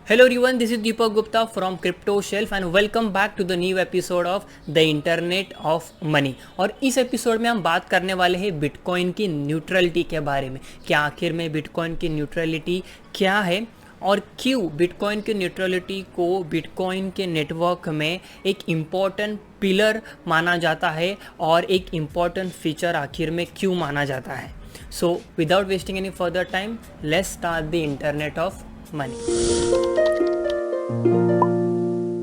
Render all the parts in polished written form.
Hello everyone, this is Deepak Gupta from Crypto Shelf and welcome back to the new episode of The Internet of Money। और इस episode में हम बात करने वाले हैं बिटकॉइन की न्यूट्रलिटी के बारे में कि आखिर में बिटकॉइन की न्यूट्रलिटी क्या है और क्यों बिटकॉइन की न्यूट्रलिटी को बिटकॉइन के नेटवर्क में एक इम्पॉर्टेंट पिलर माना जाता है और एक इम्पॉर्टेंट फीचर आखिर में क्यों माना जाता है। So without wasting any further time, let's start the internet of money.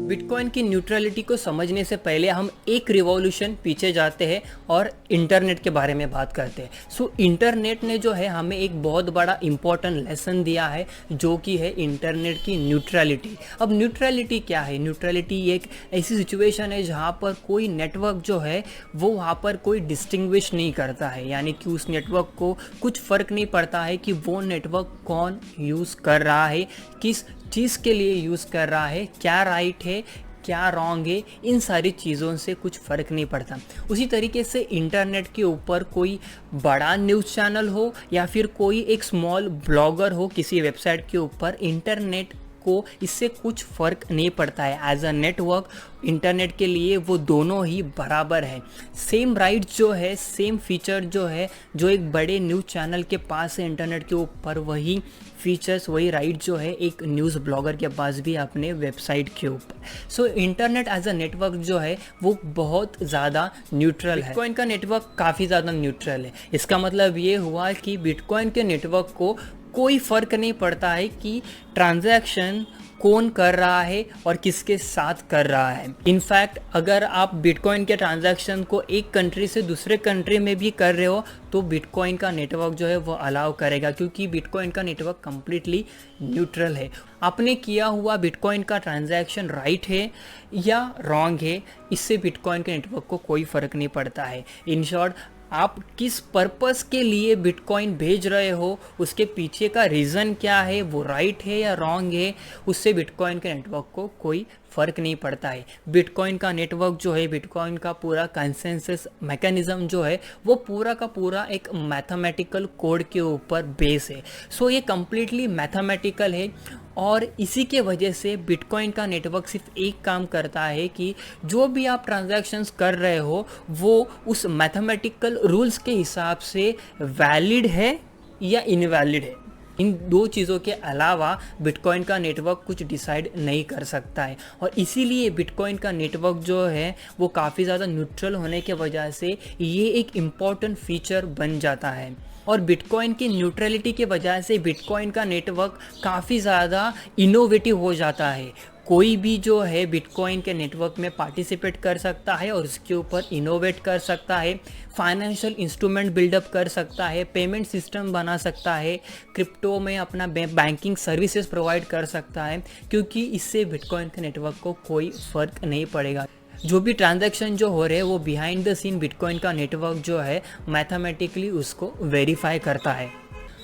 Bitcoin की न्यूट्रलिटी को समझने से पहले हम एक रिवॉल्यूशन पीछे जाते हैं और इंटरनेट के बारे में बात करते हैं। इंटरनेट ने जो है हमें एक बहुत बड़ा इंपॉर्टेंट लेसन दिया है जो कि है इंटरनेट की न्यूट्रलिटी। अब न्यूट्रलिटी क्या है? न्यूट्रलिटी एक ऐसी सिचुएशन है जहाँ पर कोई नेटवर्क जो है वो वहाँ पर कोई डिस्टिंग्विश नहीं करता है, यानी कि उस नेटवर्क को कुछ फ़र्क नहीं पड़ता है कि वो नेटवर्क कौन यूज़ कर रहा है, किस चीज़ के लिए यूज़ कर रहा है, क्या राइट है क्या रॉन्ग है, इन सारी चीज़ों से कुछ फ़र्क नहीं पड़ता। उसी तरीके से इंटरनेट के ऊपर कोई बड़ा न्यूज़ चैनल हो या फिर कोई एक स्मॉल ब्लॉगर हो किसी वेबसाइट के ऊपर, इंटरनेट को इससे कुछ फ़र्क नहीं पड़ता है। एज अ नेटवर्क इंटरनेट के लिए वो दोनों ही बराबर है। सेम राइट जो है, सेम फीचर जो है, जो एक बड़े न्यूज़ चैनल के पास है इंटरनेट के ऊपर, वही फीचर्स वही राइट जो है एक न्यूज़ ब्लॉगर के पास भी अपने वेबसाइट के ऊपर। इंटरनेट एज अ नेटवर्क जो है वो बहुत ज़्यादा न्यूट्रल है। बिटकॉइन का नेटवर्क काफ़ी ज़्यादा न्यूट्रल है। इसका मतलब ये हुआ कि बिटकॉइन के नेटवर्क को कोई फ़र्क नहीं पड़ता है कि ट्रांजैक्शन कौन कर रहा है और किसके साथ कर रहा है। इनफैक्ट अगर आप बिटकॉइन के ट्रांजैक्शन को एक कंट्री से दूसरे कंट्री में भी कर रहे हो तो बिटकॉइन का नेटवर्क जो है वो अलाउ करेगा, क्योंकि बिटकॉइन का नेटवर्क कम्प्लीटली न्यूट्रल है। आपने किया हुआ बिटकॉइन का ट्रांजैक्शन राइट है या रॉन्ग है, इससे बिटकॉइन के नेटवर्क को कोई फ़र्क नहीं पड़ता है। इन शॉर्ट, आप किस पर्पस के लिए बिटकॉइन भेज रहे हो, उसके पीछे का रीज़न क्या है, वो राइट है या रॉन्ग है, उससे बिटकॉइन के नेटवर्क को कोई फ़र्क नहीं पड़ता है। बिटकॉइन का नेटवर्क जो है, बिटकॉइन का पूरा कंसेंसस मैकेनिज़्म जो है वो पूरा का पूरा एक मैथमेटिकल कोड के ऊपर बेस है। ये कम्प्लीटली मैथमेटिकल है और इसी के वजह से बिटकॉइन का नेटवर्क सिर्फ एक काम करता है कि जो भी आप ट्रांजैक्शंस कर रहे हो वो उस मैथमेटिकल रूल्स के हिसाब से वैलिड है या इनवैलिड है। इन दो चीज़ों के अलावा बिटकॉइन का नेटवर्क कुछ डिसाइड नहीं कर सकता है और इसीलिए बिटकॉइन का नेटवर्क जो है वो काफ़ी ज़्यादा न्यूट्रल होने के वजह से ये एक इम्पॉर्टेंट फीचर बन जाता है। और बिटकॉइन की न्यूट्रलिटी के वजह से बिटकॉइन का नेटवर्क काफ़ी ज़्यादा इनोवेटिव हो जाता है। कोई भी जो है बिटकॉइन के नेटवर्क में पार्टिसिपेट कर सकता है और उसके ऊपर इनोवेट कर सकता है, फाइनेंशियल इंस्ट्रूमेंट बिल्डअप कर सकता है, पेमेंट सिस्टम बना सकता है, क्रिप्टो में अपना बैंकिंग सर्विसेज प्रोवाइड कर सकता है, क्योंकि इससे बिटकॉइन के नेटवर्क को कोई फ़र्क नहीं पड़ेगा। जो भी ट्रांजैक्शन जो हो रहे हैं वो बिहाइंड द सीन बिटकॉइन का नेटवर्क जो है मैथमेटिकली उसको वेरीफाई करता है।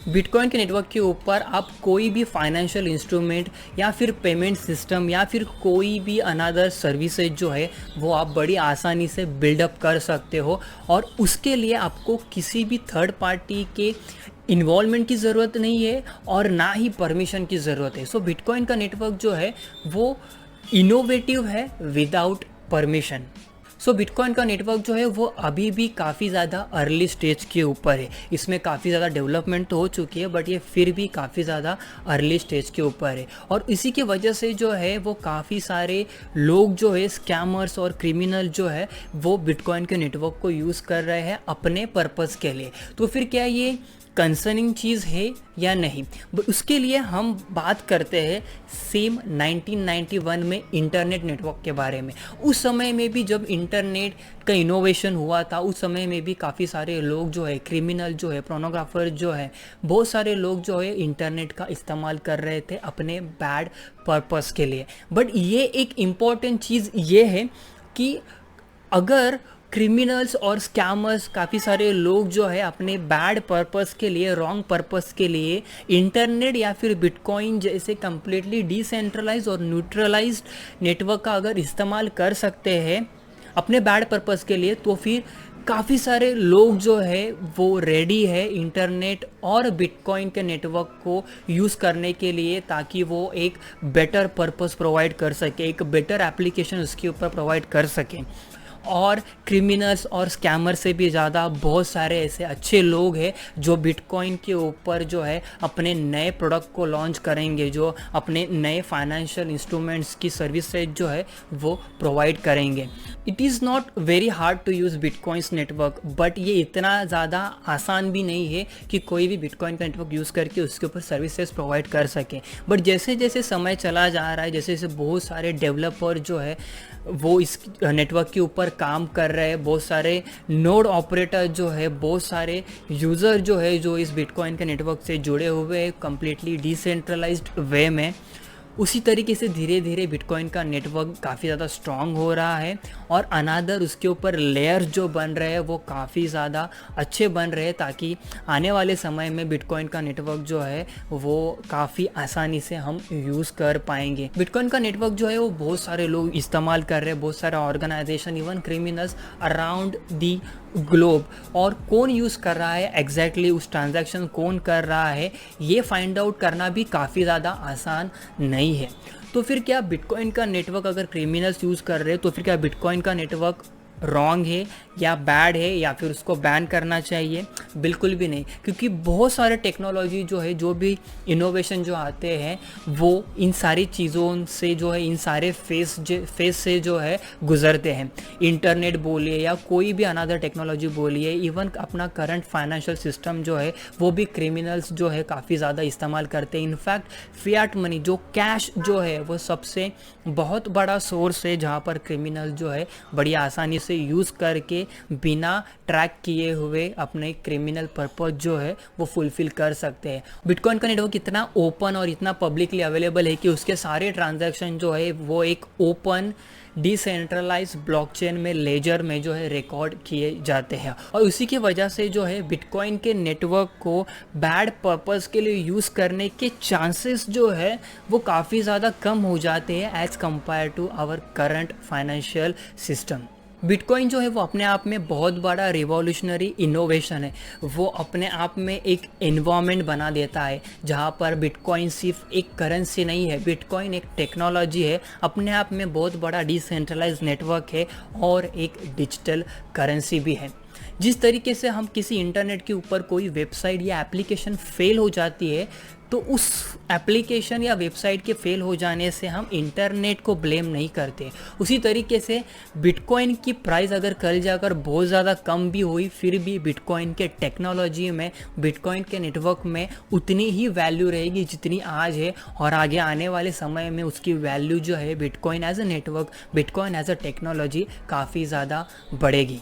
बिटकॉइन के नेटवर्क के ऊपर आप कोई भी फाइनेंशियल इंस्ट्रूमेंट या फिर पेमेंट सिस्टम या फिर कोई भी अनदर सर्विसेज जो है वो आप बड़ी आसानी से बिल्डअप कर सकते हो और उसके लिए आपको किसी भी थर्ड पार्टी के इन्वॉल्वमेंट की ज़रूरत नहीं है और ना ही परमिशन की ज़रूरत है। बिटकॉइन का नेटवर्क जो है वो इनोवेटिव है विदाउट परमिशन। बिटकॉइन का नेटवर्क जो है वो अभी भी काफ़ी ज़्यादा अर्ली स्टेज के ऊपर है। इसमें काफ़ी ज़्यादा डेवलपमेंट तो हो चुकी है बट ये फिर भी काफ़ी ज़्यादा अर्ली स्टेज के ऊपर है और इसी की वजह से जो है वो काफ़ी सारे लोग जो है स्कैमर्स और क्रिमिनल जो है वो बिटकॉइन के नेटवर्क को यूज़ कर रहे हैं अपने पर्पज़ के लिए। तो फिर क्या ये कंसर्निंग चीज़ है या नहीं? बट उसके लिए हम बात करते हैं सेम 1991 में इंटरनेट नेटवर्क के बारे में। उस समय में भी जब इंटरनेट का इनोवेशन हुआ था उस समय में भी काफ़ी सारे लोग जो है, क्रिमिनल जो है, पोर्नोग्राफर जो है, बहुत सारे लोग जो है इंटरनेट का इस्तेमाल कर रहे थे अपने बैड पर्पस के लिए। बट ये एक इम्पॉर्टेंट चीज़ ये है कि अगर क्रिमिनल्स और स्कैमर्स काफ़ी सारे लोग जो है अपने बैड पर्पस के लिए, रॉन्ग पर्पस के लिए इंटरनेट या फिर बिटकॉइन जैसे कम्प्लीटली डिसेंट्रलाइज और न्यूट्रलाइज्ड नेटवर्क का अगर इस्तेमाल कर सकते हैं अपने बैड पर्पस के लिए, तो फिर काफ़ी सारे लोग जो है वो रेडी है इंटरनेट और बिटकॉइन के नेटवर्क को यूज़ करने के लिए, ताकि वो एक बेटर पर्पस प्रोवाइड कर सके, एक बेटर एप्लीकेशन उसके ऊपर प्रोवाइड कर सके। और क्रिमिनल्स और स्कैमर से भी ज़्यादा बहुत सारे ऐसे अच्छे लोग हैं जो बिटकॉइन के ऊपर जो है अपने नए प्रोडक्ट को लॉन्च करेंगे, जो अपने नए फाइनेंशियल इंस्ट्रूमेंट्स की सर्विसेज जो है वो प्रोवाइड करेंगे। It is not very hard to use bitcoins network, but ये इतना ज़्यादा आसान भी नहीं है कि कोई भी बिटकॉइन का नेटवर्क यूज़ करके उसके ऊपर सर्विसेज प्रोवाइड कर सके। बट जैसे जैसे समय चला जा रहा है, जैसे जैसे बहुत सारे डेवलपर जो है वो इस नेटवर्क के ऊपर काम कर रहे हैं, बहुत सारे नोड ऑपरेटर जो है, बहुत सारे यूज़र जो है जो इस बिटकॉइन के नेटवर्क से जुड़े हुए हैं कम्प्लीटली डिसेंट्रलाइज्ड वे में, उसी तरीके से धीरे धीरे बिटकॉइन का नेटवर्क काफ़ी ज़्यादा स्ट्रॉन्ग हो रहा है। और अनादर उसके ऊपर लेयर जो बन रहे हैं वो काफ़ी ज़्यादा अच्छे बन रहे हैं, ताकि आने वाले समय में बिटकॉइन का नेटवर्क जो है वो काफ़ी आसानी से हम यूज़ कर पाएंगे। बिटकॉइन का नेटवर्क जो है वो बहुत सारे लोग इस्तेमाल कर रहे हैं, बहुत सारे organisation, even criminals around the globe. और कौन यूज़ कर रहा है एग्जैक्टली, उस ट्रांजैक्शन कौन कर रहा है, ये फाइंड आउट करना भी काफ़ी ज़्यादा आसान नहीं है। तो फिर क्या बिटकॉइन का नेटवर्क अगर क्रिमिनल्स यूज़ कर रहे हैं तो फिर क्या बिटकॉइन का नेटवर्क रॉन्ग है या बैड है, या फिर उसको बैन करना चाहिए? बिल्कुल भी नहीं, क्योंकि बहुत सारे टेक्नोलॉजी जो है, जो भी इनोवेशन जो आते हैं वो इन सारी चीज़ों से जो है, इन सारे फेस से जो है गुजरते हैं। इंटरनेट बोलिए या कोई भी अनदर टेक्नोलॉजी बोलिए, इवन अपना करंट फाइनेंशियल सिस्टम जो है वो भी क्रिमिनल्स जो है काफ़ी ज़्यादा इस्तेमाल करते हैं। इनफैक्ट फियाट मनी जो कैश जो है वो सबसे बहुत बड़ा सोर्स है जहाँ पर क्रिमिनल जो है बड़ी आसानी से यूज़ करके बिना ट्रैक किए हुए अपने क्रिमिनल पर्पस जो है वो फुलफिल कर सकते हैं। बिटकॉइन का नेटवर्क इतना ओपन और इतना पब्लिकली अवेलेबल है कि उसके सारे ट्रांजैक्शन जो है वो एक ओपन डिसेंट्रलाइज ब्लॉकचेन में, लेजर में जो है रिकॉर्ड किए जाते हैं। और उसी की वजह से जो है बिटकॉइन के नेटवर्क को बैड पर्पस के लिए यूज़ करने के चांसेस जो है वो काफ़ी ज़्यादा कम हो जाते हैं as compare to our current financial system. Bitcoin जो है वो अपने आप में बहुत बड़ा रिवॉल्यूशनरी इनोवेशन है। वो अपने आप में एक एनवायरनमेंट बना देता है जहाँ पर बिटकॉइन सिर्फ एक करेंसी नहीं है, बिटकॉइन एक टेक्नोलॉजी है, अपने आप में बहुत बड़ा डिसेंट्रलाइज नेटवर्क है और एक डिजिटल करेंसी भी है। जिस तरीके से हम किसी इंटरनेट के ऊपर कोई वेबसाइट या एप्लीकेशन फेल हो जाती है, तो उस एप्लीकेशन या वेबसाइट के फेल हो जाने से हम इंटरनेट को ब्लेम नहीं करते। उसी तरीके से बिटकॉइन की प्राइस अगर कल जाकर बहुत ज़्यादा कम भी हुई, फिर भी बिटकॉइन के टेक्नोलॉजी में, बिटकॉइन के नेटवर्क में उतनी ही वैल्यू रहेगी जितनी आज है। और आगे आने वाले समय में उसकी वैल्यू जो है bitcoin as a network, bitcoin as a technology काफ़ी ज़्यादा बढ़ेगी।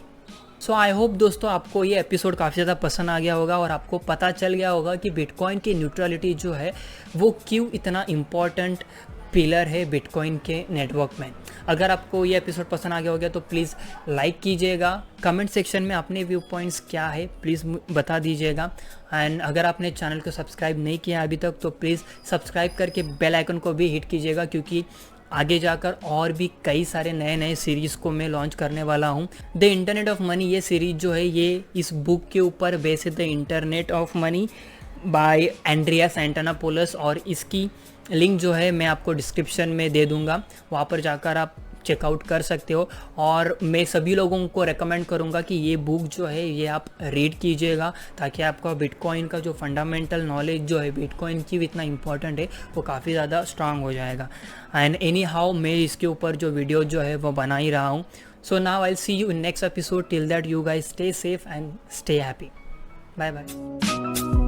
सो आई होप दोस्तों आपको ये एपिसोड काफ़ी ज़्यादा पसंद आ गया होगा और आपको पता चल गया होगा कि बिटकॉइन की न्यूट्रलिटी जो है वो क्यों इतना इम्पॉर्टेंट पिलर है बिटकॉइन के नेटवर्क में। अगर आपको ये एपिसोड पसंद आ गया होगा तो प्लीज़ लाइक कीजिएगा, कमेंट सेक्शन में अपने व्यू पॉइंट्स क्या है प्लीज़ बता दीजिएगा। एंड अगर आपने चैनल को सब्सक्राइब नहीं किया अभी तक तो प्लीज़ सब्सक्राइब करके बेल आइकन को भी हिट कीजिएगा, क्योंकि आगे जाकर और भी कई सारे नए नए सीरीज़ को मैं लॉन्च करने वाला हूँ। द इंटरनेट ऑफ मनी ये सीरीज़ जो है ये इस बुक के ऊपर बेस है, the internet of money by Andreas Antonopoulos, और इसकी लिंक जो है मैं आपको डिस्क्रिप्शन में दे दूँगा, वहाँ पर जाकर आप चेकआउट कर सकते हो। और मैं सभी लोगों को रेकमेंड करूंगा कि ये बुक जो है ये आप रीड कीजिएगा, ताकि आपका बिटकॉइन का जो फंडामेंटल नॉलेज जो है बिटकॉइन की इतना इंपॉर्टेंट है वो काफ़ी ज़्यादा स्ट्रांग हो जाएगा। एंड एनी हाउ मैं इसके ऊपर जो वीडियो जो है वो बना ही रहा हूँ। So now I will see you in next episode. Till that you guys stay safe and stay happy. Bye bye.